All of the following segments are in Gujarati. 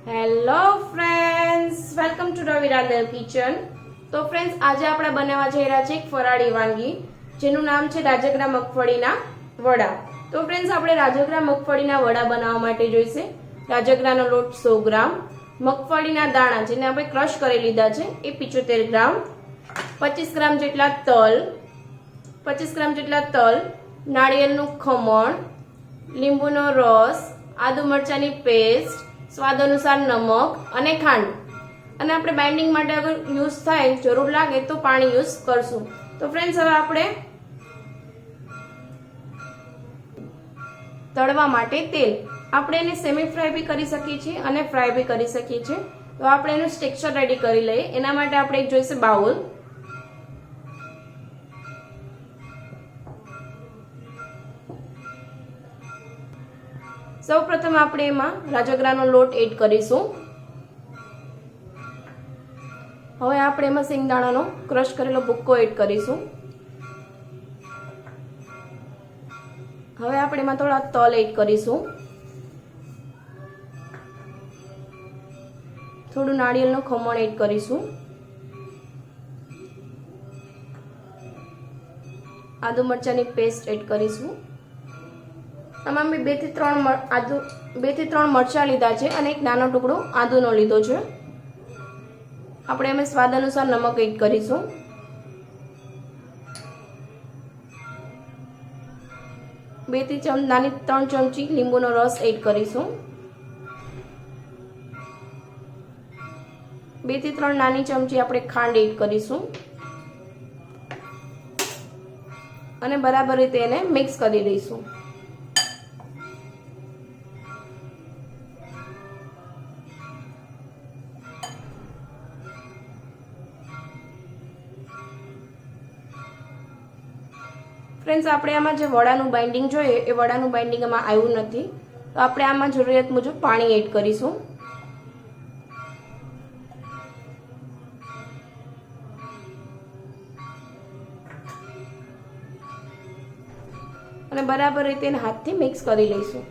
હેલો ફ્રેન્ડ્સ, વેલકમ ટુ રવિરાધર કિચન. તો ફ્રેન્ડ્સ, આજે આપણે બનાવવા જઈ રહ્યા છીએ એક ફરાળી વાનગી જેનું નામ છે રાજગરા મગફળીના વડા. તો ફ્રેન્ડ્સ, આપણે રાજગરા મગફળીના વડા બનાવવા માટે જોઈશે રાજગરાનો લોટ 100 ગ્રામ, મગફળીના દાણા જેને આપણે ક્રશ કરી લીધા છે એ 75 ગ્રામ, 25 ગ્રામ જેટલા તલ, નાળિયેરનું ખમણ, લીંબુનો રસ, આદુ મરચાની પેસ્ટ, સ્વાદ અનુસાર નમક અને ખાંડ. અને આપણે બાઇન્ડિંગ માટે અગર યુઝ થાય જરૂર લાગે તો પાણી યુઝ કરશું. તો ફ્રેન્ડ્સ, હવે આપણે તળવા માટે તેલ, આપણે એને સેમી ફ્રાય બી કરી શકીએ છીએ અને ફ્રાય બી કરી શકીએ છીએ. તો આપણે એનું ટેક્સચર રેડી કરી લઈએ. એના માટે આપણે એક જોઈશે બાઉલ. સૌપ્રથમ આપણે એમાં રાજગરાનો લોટ એડ કરીશું. હવે આપણે એમાં સિંગદાણાનો ક્રશ કરેલો ભૂક્કો એડ કરીશું. હવે આપણે એમાં થોડા તલ એડ કરીશું, થોડું નાળિયેરનું ખમણ એડ કરીશું, આદુ મરચાની પેસ્ટ એડ કરીશું. આમાં મેં 2 થી 3 મરચાં લીધા છે અને એક નાનો ટુકડો આદુનો લીધો છે. આપણે એમાં સ્વાદ અનુસાર નમક એડ કરીશું. નાની 3 ચમચી લીંબુનો રસ એડ કરીશું. 2 થી 3 નાની ચમચી આપણે ખાંડ એડ કરીશું અને બરાબર રીતે એને મિક્સ કરી દઈશું. ફ્રેન્ડ્સ, આપણે આમાં જે વડાનું બાઇન્ડિંગ જોઈએ એ વડાનું બાઇન્ડિંગ આમાં આવ્યું નથી, તો આપણે આમાં જરૂરિયાત મુજબ પાણી એડ કરીશું. અને બરાબર રીતે એને હાથથી મિક્સ કરી લઈશું.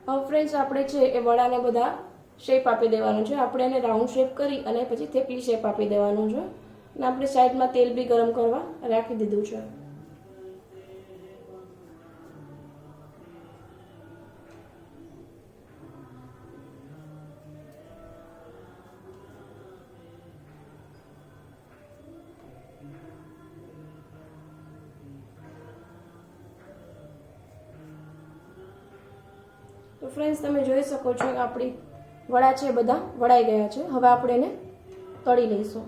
હવે ફ્રેન્ડ્સ, આપણે છે એ વડાને બધા શેપ આપી દેવાનું છે. આપણે એને રાઉન્ડ શેપ કરી અને પછી થેપલી શેપ આપી દેવાનું છે. અને આપણે સાઈડમાં તેલ બી ગરમ કરવા રાખી દીધું છે. તો ફ્રેન્ડ્સ, તમે જોઈ શકો છો કે આપણી વડા છે બધા વળાઈ ગયા છે. હવે આપણે એને તળી લઈશું.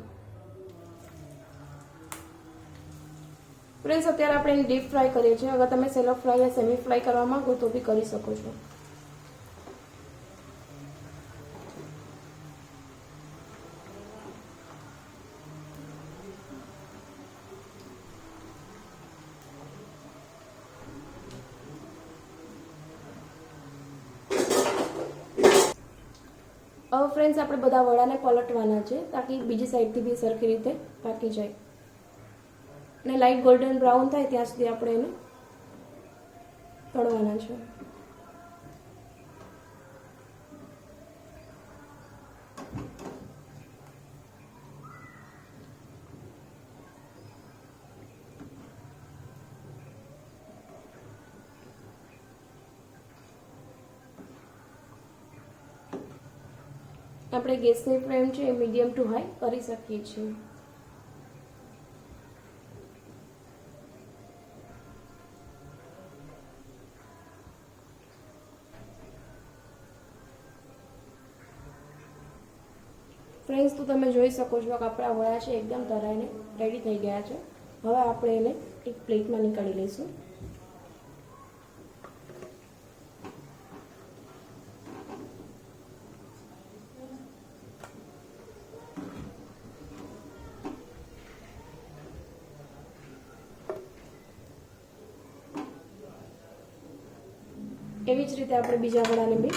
ફ્રેન્ડ્સ, અત્યારે આપણે એને ડીપ ફ્રાય કરીએ છીએ. અગર તમે સેલો ફ્રાય યા સેમી ફ્રાય કરવા માંગો તો બી કરી શકો છો. હવે ફ્રેન્ડ્સ, આપણે બધા વડાને પલટવાના છે તાકી બીજી સાઈડથી બી સરખી રીતે પાકી જાય અને લાઈટ ગોલ્ડન બ્રાઉન થાય ત્યાં સુધી આપણે એને તળવાના છે. આપણે ગેસની ફ્લેમ છે એ મીડિયમ ટુ હાઈ કરી શકીએ છીએ. ફ્રેન્ડ્સ, તો તમે જોઈ શકો છો કે આપણા વડા છે એકદમ તળાઈને રેડી થઈ ગયા છે. હવે આપણે એને એક પ્લેટમાં નીકાળી લઈશું. એવી જ રીતે આપણે બીજા વડાને બી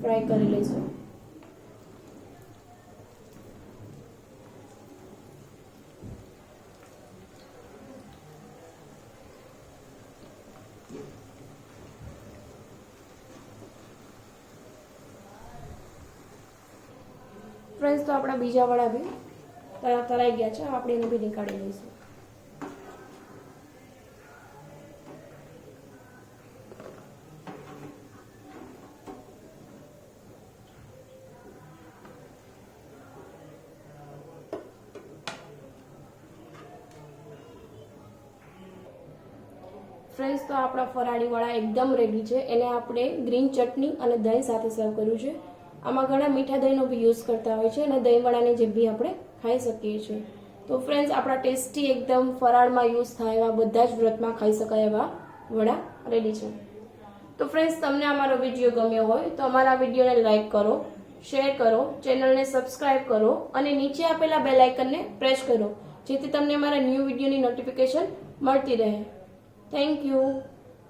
ફ્રાય કરી લઈશું. ફ્રેન્ડ્સ, તો આપણા બીજા વડા બી તળાઈ ગયા છે. આપણે એને બી નીકાળી લઈશું. ફ્રેન્ડ્સ, તો આપણા ફરાળી વડા એકદમ રેડી છે. એને આપણે ગ્રીન ચટણી અને દહીં સાથે સર્વ કર્યું છે. આમાં ઘણા મીઠા દહીંનો બી યુઝ કરતા હોય છે અને દહીં વડાની જેમ બી આપણે ખાઈ શકીએ છીએ. તો ફ્રેન્ડ્સ, આપણા ટેસ્ટી એકદમ ફરાળમાં યુઝ થાય એવા બધા જ વ્રતમાં ખાઈ શકાય એવા વડા રેડી છે. તો ફ્રેન્ડ્સ, તમને અમારો વિડીયો ગમ્યો હોય તો અમારા વિડીયોને લાઈક કરો, શેર કરો, ચેનલને સબસ્ક્રાઇબ કરો અને નીચે આપેલા બેલ આઇકનને પ્રેસ કરો, જેથી તમને અમારા ન્યૂ વિડીયોની નોટિફિકેશન મળતી રહે. Thank you.